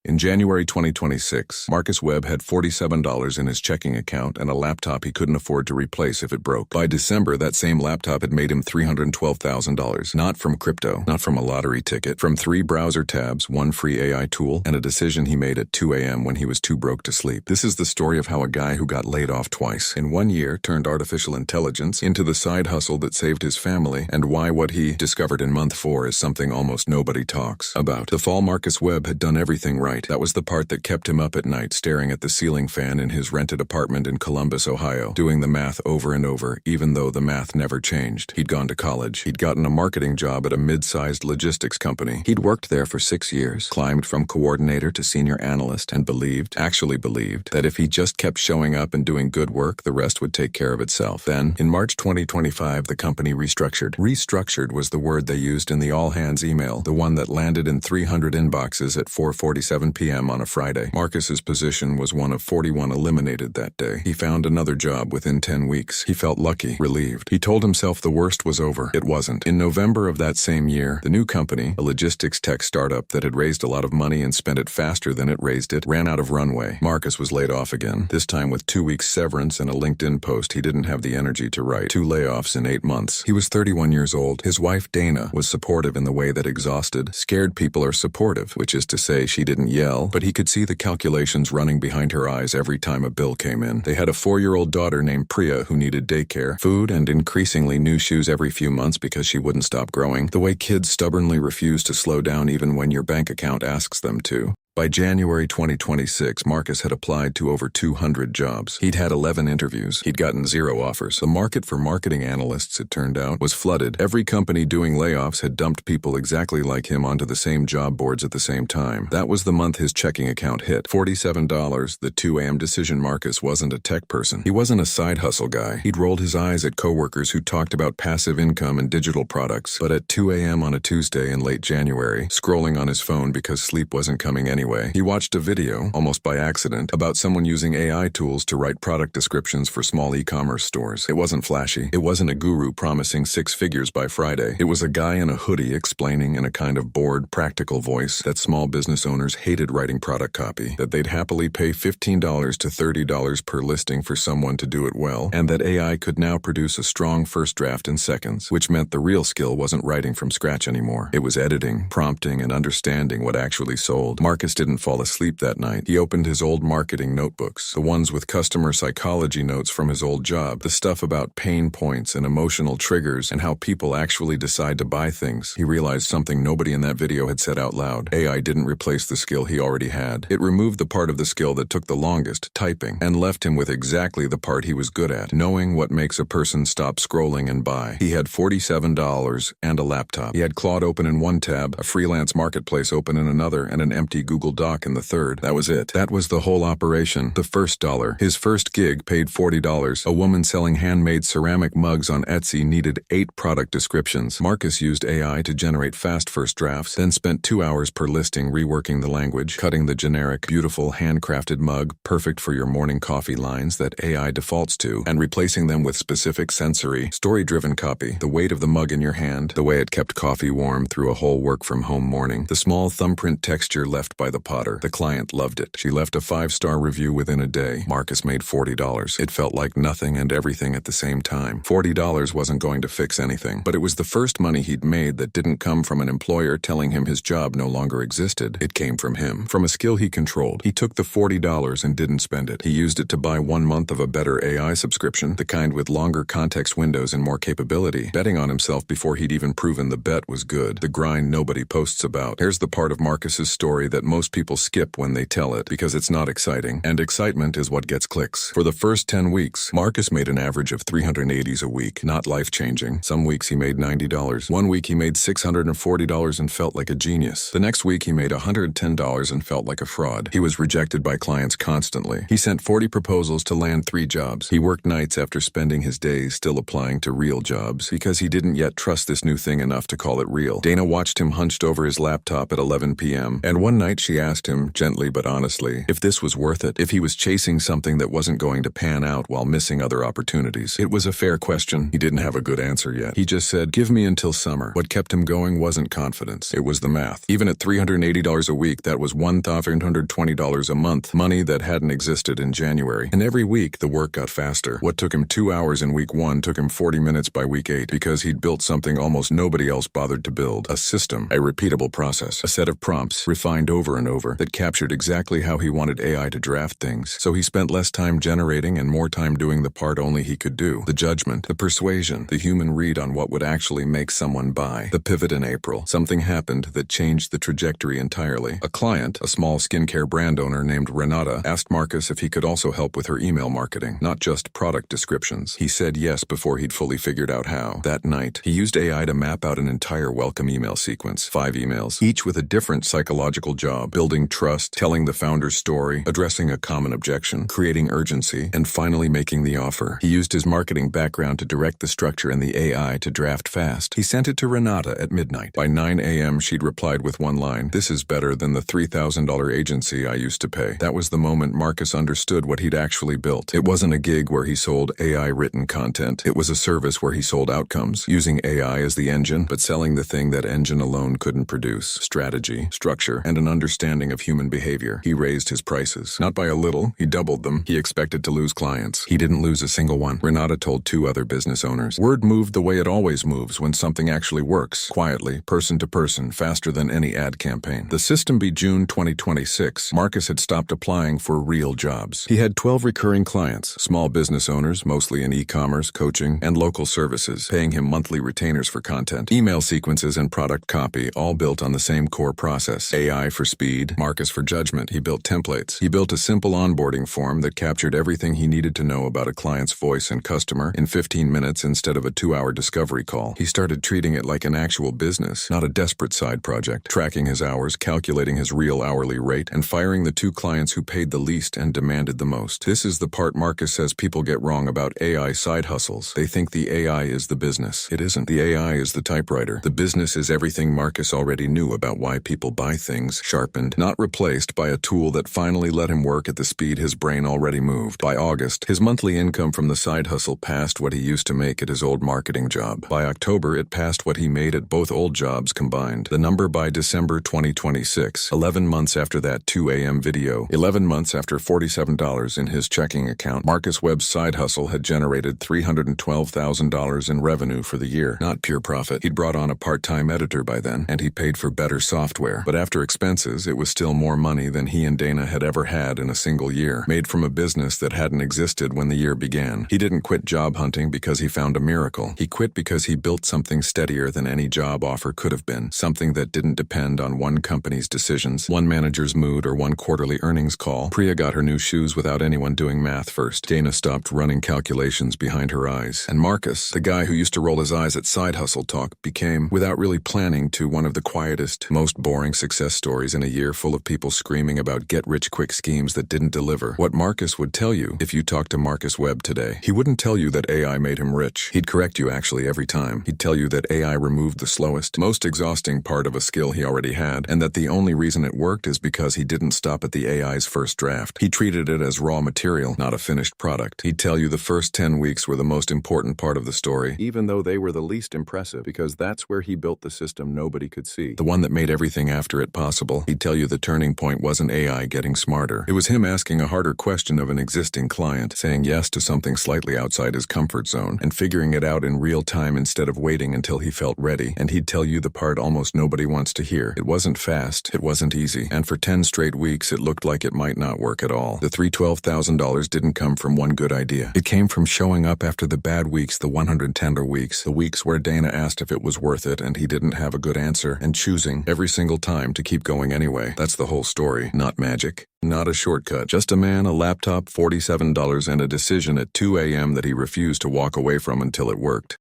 In January 2026, Marcus Webb had $47 in his checking account and a laptop he couldn't afford to replace if it broke. By December, that same laptop had made him $312,000. Not from crypto, not from a lottery ticket, from 3 browser tabs, 1 free AI tool, and a decision he made at 2 a.m. when he was too broke to sleep. This is the story of how a guy who got laid off twice in 1 year turned artificial intelligence into the side hustle that saved his family, and why what he discovered in month 4 is something almost nobody talks about. The fall Marcus Webb had done everything right. That was the part that kept him up at night, staring at the ceiling fan in his rented apartment in Columbus, Ohio, doing the math over and over, even though the math never changed. He'd gone to college. He'd gotten a marketing job at a mid-sized logistics company. He'd worked there for 6 years, climbed from coordinator to senior analyst, and actually believed, that if he just kept showing up and doing good work, the rest would take care of itself. Then, in March 2025, the company restructured. Restructured was the word they used in the all-hands email, the one that landed in 300 inboxes at 4:47 p.m. on a Friday. Marcus's position was one of 41 eliminated that day. He found another job within 10 weeks. He felt lucky, relieved. He told himself the worst was over. It wasn't. In November of that same year, the new company, a logistics tech startup that had raised a lot of money and spent it faster than it raised it, ran out of runway. Marcus was laid off again, this time with 2 weeks severance and a LinkedIn post he didn't have the energy to write. 2 layoffs in 8 months. He was 31 years old. His wife, Dana, was supportive in the way that exhausted, scared people are supportive, which is to say she didn't yell, but he could see the calculations running behind her eyes every time a bill came in. They had a 4-year-old daughter named Priya who needed daycare, food, and increasingly new shoes every few months because she wouldn't stop growing, the way kids stubbornly refuse to slow down even when your bank account asks them to. By January 2026, Marcus had applied to over 200 jobs. He'd had 11 interviews. He'd gotten 0 offers. The market for marketing analysts, it turned out, was flooded. Every company doing layoffs had dumped people exactly like him onto the same job boards at the same time. That was the month his checking account hit. $47. The 2 a.m. decision. Marcus wasn't a tech person. He wasn't a side hustle guy. He'd rolled his eyes at coworkers who talked about passive income and digital products. But at 2 a.m. on a Tuesday in late January, scrolling on his phone because sleep wasn't coming anyway, he watched a video, almost by accident, about someone using AI tools to write product descriptions for small e-commerce stores. It wasn't flashy. It wasn't a guru promising 6 figures by Friday. It was a guy in a hoodie explaining in a kind of bored, practical voice that small business owners hated writing product copy, that they'd happily pay $15 to $30 per listing for someone to do it well, and that AI could now produce a strong first draft in seconds, which meant the real skill wasn't writing from scratch anymore. It was editing, prompting, and understanding what actually sold. Marcus didn't fall asleep that night. He opened his old marketing notebooks, the ones with customer psychology notes from his old job, the stuff about pain points and emotional triggers and how people actually decide to buy things. He realized something nobody in that video had said out loud. AI didn't replace the skill he already had. It removed the part of the skill that took the longest, typing, and left him with exactly the part he was good at, knowing what makes a person stop scrolling and buy. He had $47 and a laptop. He had Claude open in one tab, a freelance marketplace open in another, and an empty Google Doc in the third. That was it. That was the whole operation. The first dollar. His first gig paid $40. A woman selling handmade ceramic mugs on Etsy needed 8 product descriptions. Marcus used AI to generate fast first drafts, then spent 2 hours per listing reworking the language, cutting the generic, beautiful, handcrafted mug, perfect for your morning coffee lines that AI defaults to, and replacing them with specific sensory, story-driven copy. The weight of the mug in your hand, the way it kept coffee warm through a whole work-from-home morning, the small thumbprint texture left by the potter. The client loved it. She left a 5-star review within a day. Marcus made $40. It felt like nothing and everything at the same time. $40 wasn't going to fix anything, but it was the first money he'd made that didn't come from an employer telling him his job no longer existed. It came from him, from a skill he controlled. He took the $40 and didn't spend it. He used it to buy 1 month of a better AI subscription, the kind with longer context windows and more capability, betting on himself before he'd even proven the bet was good. The grind nobody posts about. Here's the part of Marcus's story that most people skip when they tell it, because it's not exciting, and excitement is what gets clicks. For the first 10 weeks, Marcus made an average of 380s a week, not life-changing. Some weeks he made $90. 1 week he made $640 and felt like a genius. The next week he made $110 and felt like a fraud. He was rejected by clients constantly. He sent 40 proposals to land 3 jobs. He worked nights after spending his days still applying to real jobs, because he didn't yet trust this new thing enough to call it real. Dana watched him hunched over his laptop at 11 p.m., and one night she asked him, gently but honestly, if this was worth it, if he was chasing something that wasn't going to pan out while missing other opportunities. It was a fair question. He didn't have a good answer yet. He just said, give me until summer. What kept him going wasn't confidence. It was the math. Even at $380 a week, that was $1,520 a month, money that hadn't existed in January. And every week, the work got faster. What took him 2 hours in week 1 took him 40 minutes by week 8 because he'd built something almost nobody else bothered to build. A system, a repeatable process, a set of prompts, refined over and over, that captured exactly how he wanted AI to draft things. So he spent less time generating and more time doing the part only he could do. The judgment, the persuasion, the human read on what would actually make someone buy. The pivot in April. Something happened that changed the trajectory entirely. A client, a small skincare brand owner named Renata, asked Marcus if he could also help with her email marketing, not just product descriptions. He said yes before he'd fully figured out how. That night, he used AI to map out an entire welcome email sequence, 5 emails, each with a different psychological job: building trust, telling the founder's story, addressing a common objection, creating urgency, and finally making the offer. He used his marketing background to direct the structure and the AI to draft fast. He sent it to Renata at midnight. By 9 a.m., she'd replied with one line, "This is better than the $3,000 agency I used to pay." That was the moment Marcus understood what he'd actually built. It wasn't a gig where he sold AI-written content. It was a service where he sold outcomes, using AI as the engine, but selling the thing that engine alone couldn't produce: strategy, structure, and an understanding of human behavior. He raised his prices. Not by a little, he doubled them. He expected to lose clients. He didn't lose a single one. Renata told 2 other business owners. Word moved the way it always moves when something actually works, quietly, person to person, faster than any ad campaign. The system be June 2026. Marcus had stopped applying for real jobs. He had 12 recurring clients, small business owners, mostly in e-commerce, coaching, and local services, paying him monthly retainers for content, email sequences, and product copy, all built on the same core process. AI for speed, Marcus for judgment. He built templates. He built a simple onboarding form that captured everything he needed to know about a client's voice and customer in 15 minutes instead of a 2-hour discovery call. He started treating it like an actual business, not a desperate side project, tracking his hours, calculating his real hourly rate, and firing the 2 clients who paid the least and demanded the most. This is the part Marcus says people get wrong about AI side hustles. They think the AI is the business. It isn't. The AI is the typewriter. The business is everything Marcus already knew about why people buy things, sharpened, not replaced by a tool that finally let him work at the speed his brain already moved. By August, his monthly income from the side hustle passed what he used to make at his old marketing job. By October, it passed what he made at both old jobs combined. The number by December 2026, 11 months after that 2 a.m. video, 11 months after $47 in his checking account, Marcus Webb's side hustle had generated $312,000 in revenue for the year. Not pure profit. He'd brought on a part-time editor by then, and he paid for better software. But after expenses, it was still more money than he and Dana had ever had in a single year, made from a business that hadn't existed when the year began. He didn't quit job hunting because he found a miracle. He quit because he built something steadier than any job offer could have been, something that didn't depend on one company's decisions, one manager's mood, or one quarterly earnings call. Priya got her new shoes without anyone doing math first. Dana stopped running calculations behind her eyes. And Marcus, the guy who used to roll his eyes at side hustle talk, became, without really planning to, one of the quietest, most boring success stories in a year full of people screaming about get-rich-quick schemes that didn't deliver. What Marcus would tell you if you talked to Marcus Webb today. He wouldn't tell you that AI made him rich. He'd correct you actually every time. He'd tell you that AI removed the slowest, most exhausting part of a skill he already had, and that the only reason it worked is because he didn't stop at the AI's first draft. He treated it as raw material, not a finished product. He'd tell you the first 10 weeks were the most important part of the story, even though they were the least impressive, because that's where he built the system nobody could see, the one that made everything after it possible. He'd tell you the turning point wasn't AI getting smarter. It was him asking a harder question of an existing client, saying yes to something slightly outside his comfort zone, and figuring it out in real time instead of waiting until he felt ready. And he'd tell you the part almost nobody wants to hear. It wasn't fast, it wasn't easy, and for 10 straight weeks it looked like it might not work at all. The $312,000 didn't come from one good idea. It came from showing up after the bad weeks, the 110 weeks, the weeks where Dana asked if it was worth it and he didn't have a good answer, and choosing every single time to keep going anyway. That's the whole story, not magic. Not a shortcut. Just a man, a laptop, $47, and a decision at 2 a.m. that he refused to walk away from until it worked.